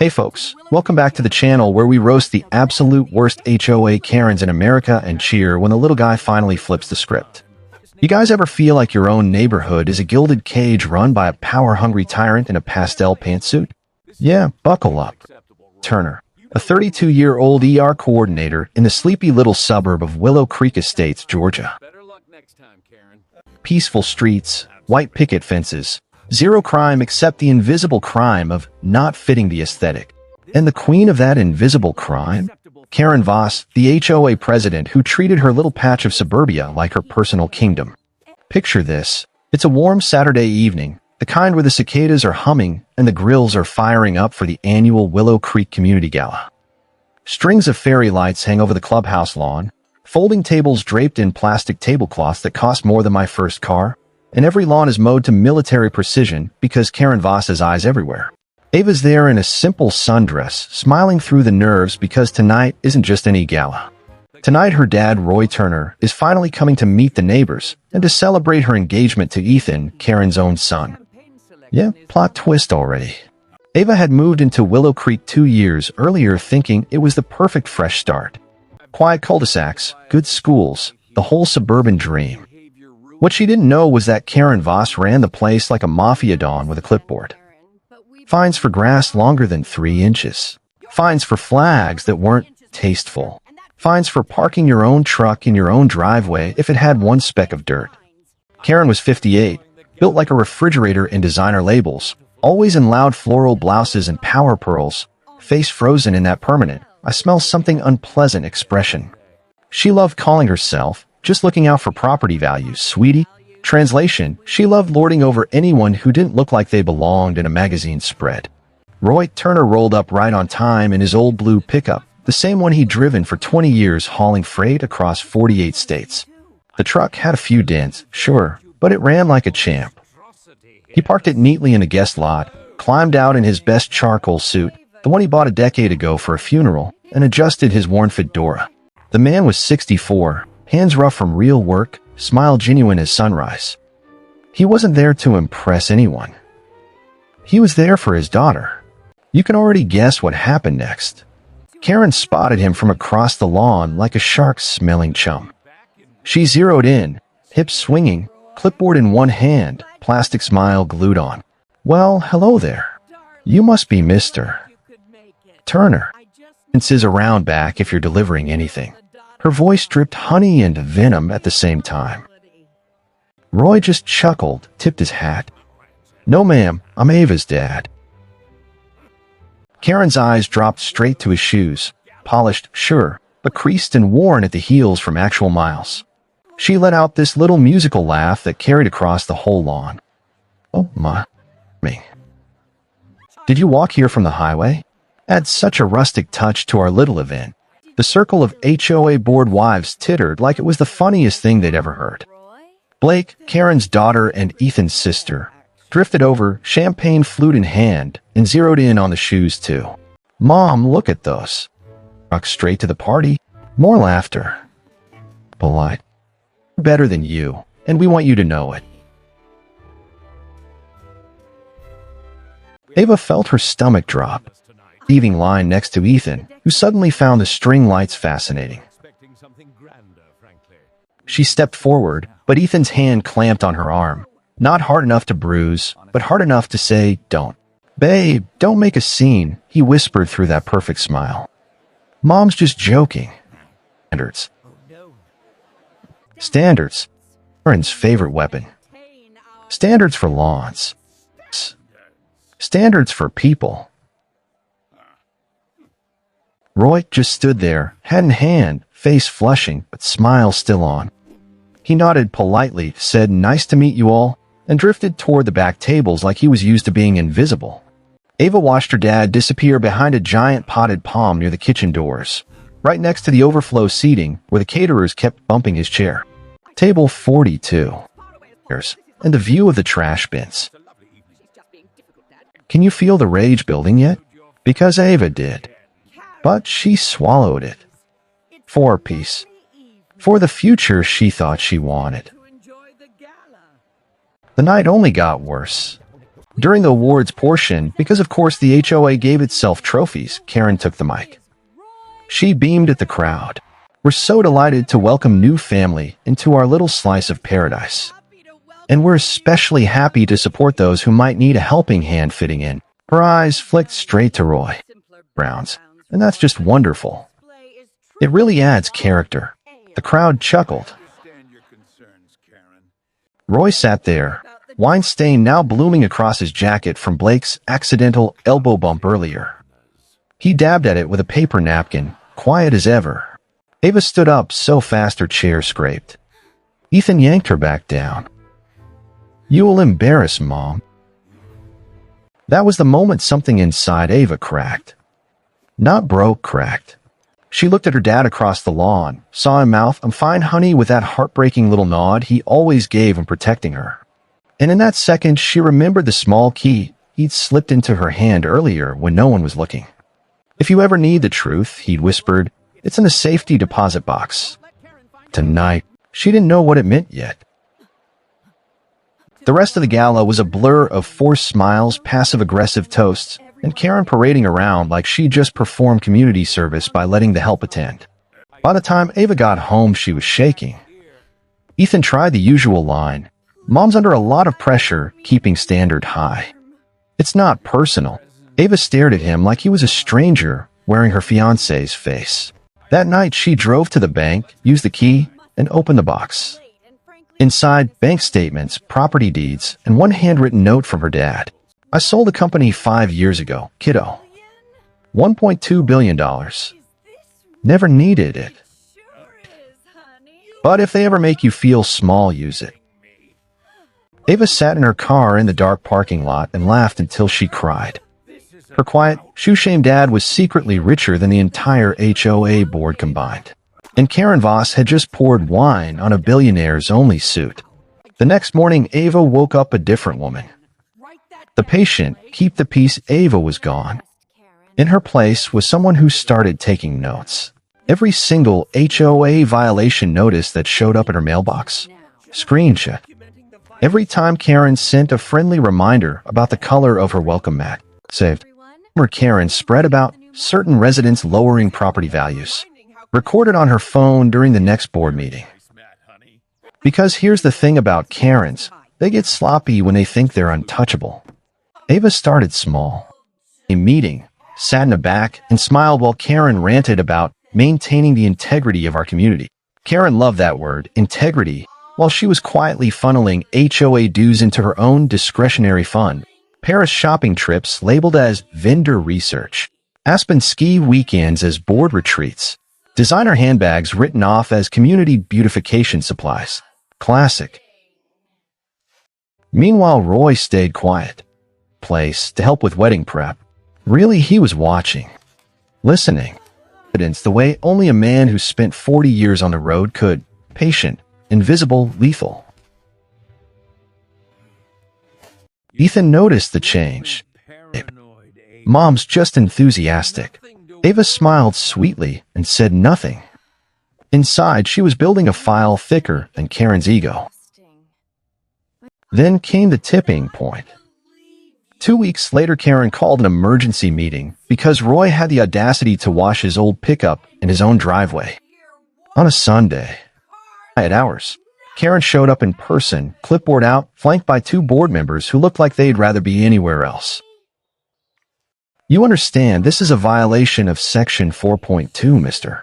Hey folks, welcome back to the channel where we roast the absolute worst HOA Karens in America and cheer when the little guy finally flips the script. You guys ever feel like your own neighborhood is a gilded cage run by a power-hungry tyrant in a pastel pantsuit? Yeah, buckle up. Turner, a 32-year-old ER coordinator in the sleepy little suburb of Willow Creek Estates, Georgia. Peaceful streets, white picket fences, zero crime except the invisible crime of not fitting the aesthetic. And the queen of that invisible crime? Karen Voss, the HOA president who treated her little patch of suburbia like her personal kingdom. Picture this. It's a warm Saturday evening, the kind where the cicadas are humming and the grills are firing up for the annual Willow Creek Community Gala. Strings of fairy lights hang over the clubhouse lawn, folding tables draped in plastic tablecloths that cost more than my first car, and every lawn is mowed to military precision because Karen Voss has eyes everywhere. Ava's there in a simple sundress, smiling through the nerves because tonight isn't just any gala. Tonight her dad, Roy Turner, is finally coming to meet the neighbors and to celebrate her engagement to Ethan, Karen's own son. Yeah, plot twist already. Ava had moved into Willow Creek 2 years earlier thinking it was the perfect fresh start. Quiet cul-de-sacs, good schools, the whole suburban dream. What she didn't know was that Karen Voss ran the place like a mafia don with a clipboard. Fines for grass longer than 3 inches. Fines for flags that weren't tasteful. Fines for parking your own truck in your own driveway if it had 1 speck of dirt. Karen was 58, built like a refrigerator in designer labels, always in loud floral blouses and power pearls, face frozen in that permanent, I smell something unpleasant expression. She loved calling herself, just looking out for property values, sweetie. Translation, she loved lording over anyone who didn't look like they belonged in a magazine spread. Roy Turner rolled up right on time in his old blue pickup, the same one he'd driven for 20 years hauling freight across 48 states. The truck had a few dents, sure, but it ran like a champ. He parked it neatly in a guest lot, climbed out in his best charcoal suit, the one he bought a decade ago for a funeral, and adjusted his worn fedora. The man was 64, hands rough from real work, smile genuine as sunrise. He wasn't there to impress anyone. He was there for his daughter. You can already guess what happened next. Karen spotted him from across the lawn like a shark smelling chum. She zeroed in, hips swinging, clipboard in one hand, plastic smile glued on. Well, hello there. You must be Mr. Turner. And scissor around back if you're delivering anything. Her voice dripped honey and venom at the same time. Roy just chuckled, tipped his hat. No ma'am, I'm Ava's dad. Karen's eyes dropped straight to his shoes, polished, sure, but creased and worn at the heels from actual miles. She let out this little musical laugh that carried across the whole lawn. Oh my. Did you walk here from the highway? Add such a rustic touch to our little event. The circle of HOA bored wives tittered like it was the funniest thing they'd ever heard. Blake, Karen's daughter and Ethan's sister, drifted over, champagne flute in hand, and zeroed in on the shoes too. Mom, look at those. Rock straight to the party. More laughter. Polite. Better than you, and we want you to know it. Ava felt her stomach drop. Heaving line next to Ethan, who suddenly found the string lights fascinating. She stepped forward, but Ethan's hand clamped on her arm. Not hard enough to bruise, but hard enough to say, don't. Babe, don't make a scene, he whispered through that perfect smile. Mom's just joking. Standards. Standards. Karen's favorite weapon. Standards for lawns. Standards for people. Roy just stood there, head in hand, face flushing, but smile still on. He nodded politely, said nice to meet you all, and drifted toward the back tables like he was used to being invisible. Ava watched her dad disappear behind a giant potted palm near the kitchen doors, right next to the overflow seating where the caterers kept bumping his chair. Table 42. And the view of the trash bins. Can you feel the rage building yet? Because Ava did. But she swallowed it. For peace. For the future she thought she wanted. The night only got worse. During the awards portion, because of course the HOA gave itself trophies, Karen took the mic. She beamed at the crowd. We're so delighted to welcome new family into our little slice of paradise. And we're especially happy to support those who might need a helping hand fitting in. Her eyes flicked straight to Roy Brown's, and that's just wonderful. It really adds character. The crowd chuckled. Roy sat there, wine stain now blooming across his jacket from Blake's accidental elbow bump earlier. He dabbed at it with a paper napkin, quiet as ever. Ava stood up so fast her chair scraped. Ethan yanked her back down. "You'll embarrass Mom." That was the moment something inside Ava cracked. Not broke, cracked. She looked at her dad across the lawn, saw him mouth, "I'm fine, honey," with that heartbreaking little nod he always gave in protecting her. And in that second, she remembered the small key he'd slipped into her hand earlier when no one was looking. "If you ever need the truth," he'd whispered, "it's in the safety deposit box." Tonight, she didn't know what it meant yet. The rest of the gala was a blur of forced smiles, passive-aggressive toasts, and Karen parading around like she just performed community service by letting the help attend. By the time Ava got home, she was shaking. Ethan tried the usual line, "Mom's under a lot of pressure, keeping standard high." "It's not personal." Ava stared at him like he was a stranger wearing her fiancé's face. That night, she drove to the bank, used the key, and opened the box. Inside, bank statements, property deeds, and one handwritten note from her dad. "I sold the company 5 years ago, kiddo. $1.2 billion. Never needed it. But if they ever make you feel small, use it." Ava sat in her car in the dark parking lot and laughed until she cried. Her quiet, shoe-shamed dad was secretly richer than the entire HOA board combined. And Karen Voss had just poured wine on a billionaire's only suit. The next morning, Ava woke up a different woman. The patient, keep the peace Ava was gone. In her place was someone who started taking notes. Every single HOA violation notice that showed up in her mailbox. Screenshot. Every time Karen sent a friendly reminder about the color of her welcome mat. Saved. Or Karen spread about certain residents lowering property values. Recorded on her phone during the next board meeting. Because here's the thing about Karens, they get sloppy when they think they're untouchable. Ava started small. A meeting, sat in the back, and smiled while Karen ranted about maintaining the integrity of our community. Karen loved that word, integrity, while she was quietly funneling HOA dues into her own discretionary fund. Paris shopping trips labeled as vendor research. Aspen ski weekends as board retreats. Designer handbags written off as community beautification supplies. Classic. Meanwhile, Roy stayed quiet. Place to help with wedding prep. Really, he was watching. Listening. Evidence the way only a man who spent 40 years on the road could. Patient, invisible, lethal. Ethan noticed the change. Mom's just enthusiastic. Ava smiled sweetly and said nothing. Inside, she was building a file thicker than Karen's ego. Then came the tipping point. 2 weeks later, Karen called an emergency meeting because Roy had the audacity to wash his old pickup in his own driveway. On a Sunday. At hours, Karen showed up in person, clipboard out, flanked by 2 board members who looked like they'd rather be anywhere else. "You understand this is a violation of Section 4.2, Mr.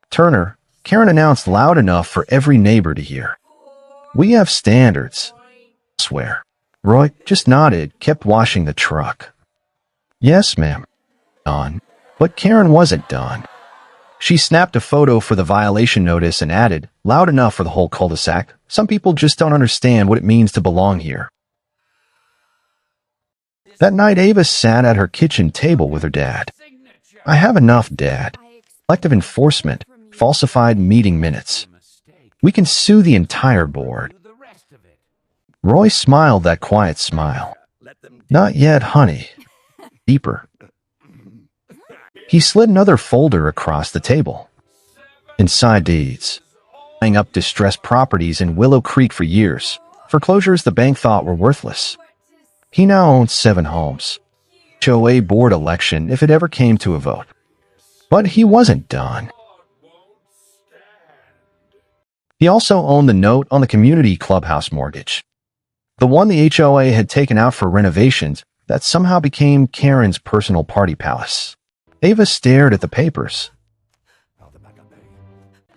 Turner," Karen announced loud enough for every neighbor to hear. "We have standards." I swear. Roy just nodded, kept washing the truck. "Yes, ma'am." Done. But Karen wasn't done. She snapped a photo for the violation notice and added, loud enough for the whole cul-de-sac, "Some people just don't understand what it means to belong here." That night, Ava sat at her kitchen table with her dad. "I have enough, Dad. Collective enforcement, falsified meeting minutes. We can sue the entire board." Roy smiled that quiet smile. "Not yet, honey." Deeper. He slid another folder across the table. Inside deeds. Buying up distressed properties in Willow Creek for years. Foreclosures the bank thought were worthless. He now owns 7 homes. HOA board election if it ever came to a vote. But he wasn't done. He also owned the note on the community clubhouse mortgage. The one the HOA had taken out for renovations that somehow became Karen's personal party palace. Ava stared at the papers.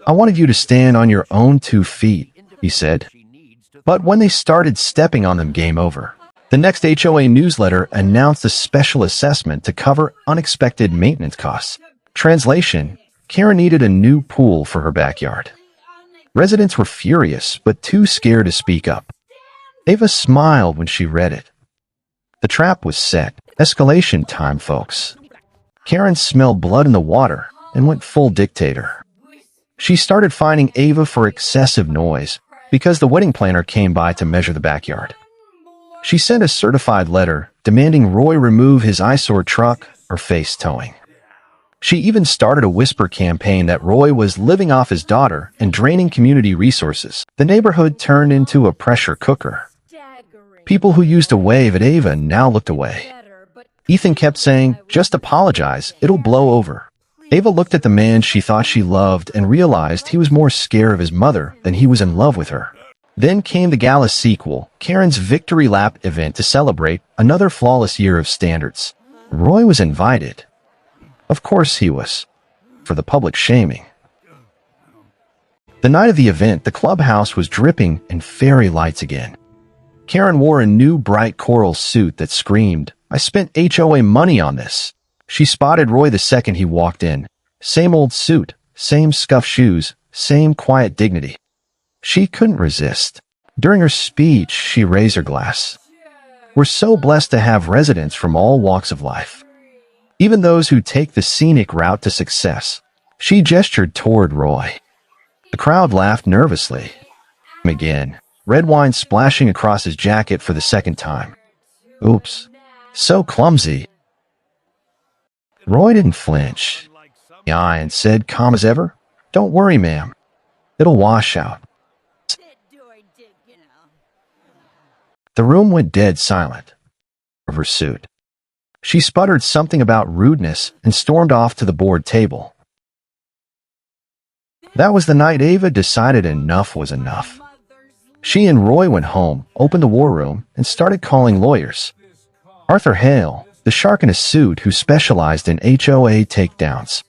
"I wanted you to stand on your own 2 feet, he said. But when they started stepping on them, game over. The next HOA newsletter announced a special assessment to cover unexpected maintenance costs. Translation: Karen needed a new pool for her backyard. Residents were furious, but too scared to speak up. Ava smiled when she read it. The trap was set. Escalation time, folks. Karen smelled blood in the water and went full dictator. She started fining Ava for excessive noise because the wedding planner came by to measure the backyard. She sent a certified letter demanding Roy remove his eyesore truck or face towing. She even started a whisper campaign that Roy was living off his daughter and draining community resources. The neighborhood turned into a pressure cooker. People who used to wave at Ava now looked away. Ethan kept saying, "Just apologize, it'll blow over." Ava looked at the man she thought she loved and realized he was more scared of his mother than he was in love with her. Then came the Gala sequel, Karen's victory lap event to celebrate another flawless year of standards. Roy was invited. Of course he was, for the public shaming. The night of the event, the clubhouse was dripping in fairy lights again. Karen wore a new bright coral suit that screamed, "I spent HOA money on this." She spotted Roy the second he walked in. Same old suit, same scuffed shoes, same quiet dignity. She couldn't resist. During her speech, she raised her glass. "We're so blessed to have residents from all walks of life, even those who take the scenic route to success." She gestured toward Roy. The crowd laughed nervously. Again, red wine splashing across his jacket for the second time. Oops, so clumsy. Roy didn't flinch. He eyed and said, calm as ever, "Don't worry, ma'am. It'll wash out." The room went dead silent. Of her suit. She sputtered something about rudeness and stormed off to the board table. That was the night Ava decided enough was enough. She and Roy went home, opened the war room, and started calling lawyers. Arthur Hale, the shark in a suit who specialized in HOA takedowns.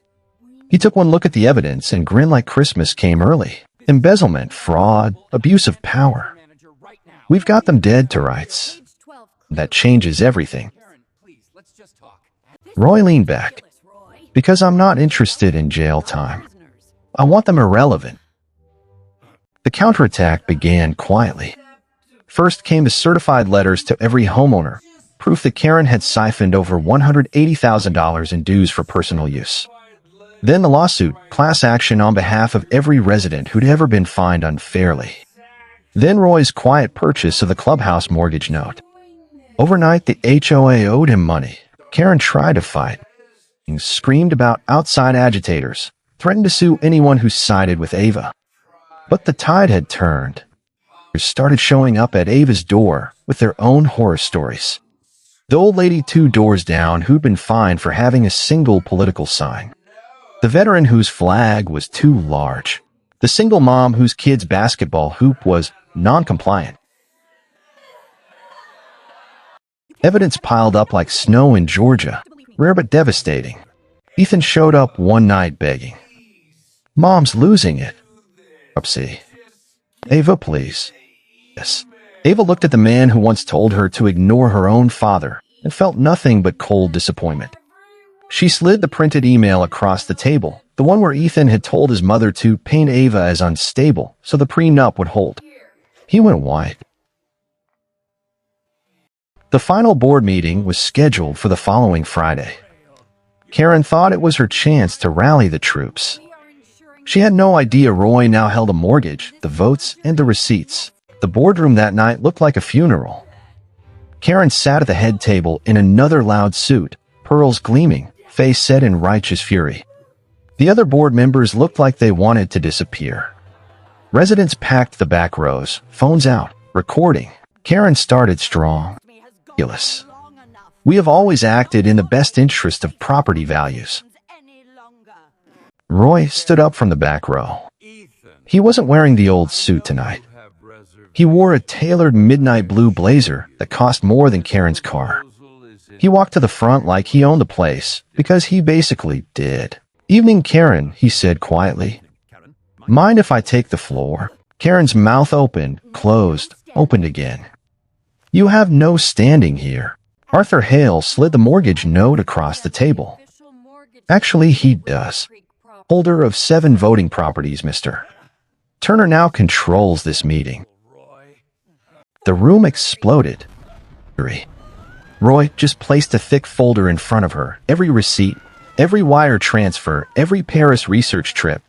He took one look at the evidence and grinned like Christmas came early. Embezzlement, fraud, abuse of power. We've got them dead to rights. That changes everything. Roy leaned back. Because I'm not interested in jail time. I want them irrelevant. The counterattack began quietly. First came the certified letters to every homeowner, proof that Karen had siphoned over $180,000 in dues for personal use. Then the lawsuit, class action on behalf of every resident who'd ever been fined unfairly. Then Roy's quiet purchase of the clubhouse mortgage note. Overnight, the HOA owed him money. Karen tried to fight, screamed about outside agitators, threatened to sue anyone who sided with Ava. But the tide had turned. They started showing up at Ava's door with their own horror stories. The old lady 2 doors down who'd been fined for having a single political sign. The veteran whose flag was too large. The single mom whose kid's basketball hoop was non-compliant. Evidence piled up like snow in Georgia, rare but devastating. Ethan showed up one night begging. "Mom's losing it." Upsie. "Ava, please." Yes. Ava looked at the man who once told her to ignore her own father and felt nothing but cold disappointment. She slid the printed email across the table, the one where Ethan had told his mother to paint Ava as unstable so the prenup would hold. He went white. The final board meeting was scheduled for the following Friday. Karen thought it was her chance to rally the troops. She had no idea Roy now held a mortgage, the votes, and the receipts. The boardroom that night looked like a funeral. Karen sat at the head table in another loud suit, pearls gleaming, face set in righteous fury. The other board members looked like they wanted to disappear. Residents packed the back rows, phones out, recording. Karen started strong. ridiculous. We have always acted in the best interest of property values. Roy stood up from the back row. He wasn't wearing the old suit tonight. He wore a tailored midnight blue blazer that cost more than Karen's car. He walked to the front like he owned the place, because he basically did. "Evening, Karen," he said quietly. "Mind if I take the floor?" Karen's mouth opened, closed, opened again. "You have no standing here." Arthur Hale slid the mortgage note across the table. "Actually, he does. Holder of 7 voting properties, Mr. Turner now controls this meeting." The room exploded. Roy just placed a thick folder in front of her. Every receipt, every wire transfer, every Paris research trip.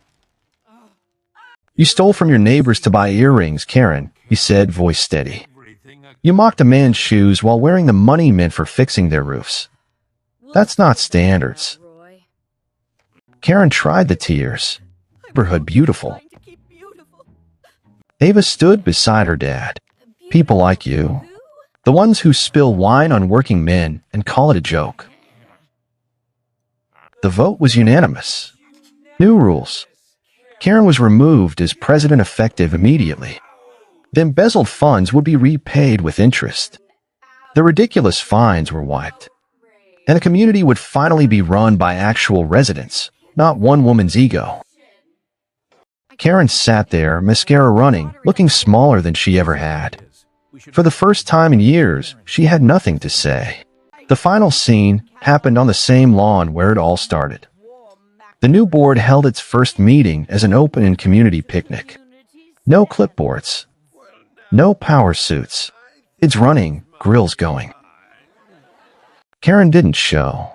"You stole from your neighbors to buy earrings, Karen," he said, voice steady. "You mocked a man's shoes while wearing the money meant for fixing their roofs. That's not standards." Karen tried the tears. Neighborhood beautiful. Ava stood beside her dad. "People like you. The ones who spill wine on working men and call it a joke." The vote was unanimous. New rules. Karen was removed as president effective immediately. The embezzled funds would be repaid with interest. The ridiculous fines were wiped. And the community would finally be run by actual residents, not one woman's ego. Karen sat there, mascara running, looking smaller than she ever had. For the first time in years, she had nothing to say. The final scene happened on the same lawn where it all started. The new board held its first meeting as an open and community picnic. No clipboards. No power suits. It's running, grills going. Karen didn't show.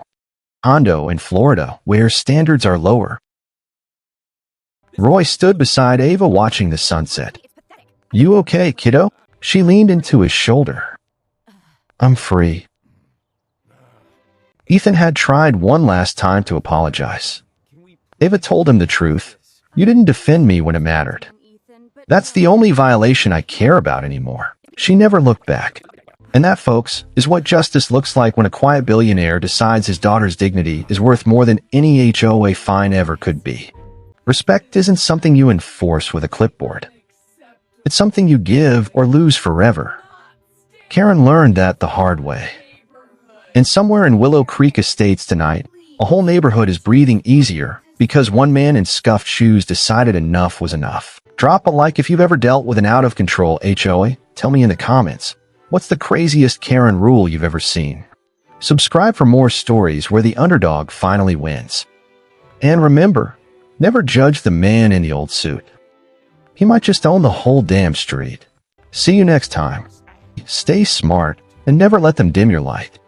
Hondo in Florida, where standards are lower. Roy stood beside Ava watching the sunset. "You okay, kiddo?" She leaned into his shoulder. "I'm free." Ethan had tried one last time to apologize. Ava told him the truth. "You didn't defend me when it mattered. That's the only violation I care about anymore." She never looked back. And that, folks, is what justice looks like when a quiet billionaire decides his daughter's dignity is worth more than any HOA fine ever could be. Respect isn't something you enforce with a clipboard. It's something you give or lose forever. Karen learned that the hard way. And somewhere in Willow Creek Estates tonight, a whole neighborhood is breathing easier because one man in scuffed shoes decided enough was enough. Drop a like if you've ever dealt with an out-of-control HOA. Tell me in the comments, what's the craziest Karen rule you've ever seen? Subscribe for more stories where the underdog finally wins. And remember, never judge the man in the old suit. He might just own the whole damn street. See you next time. Stay smart and never let them dim your light.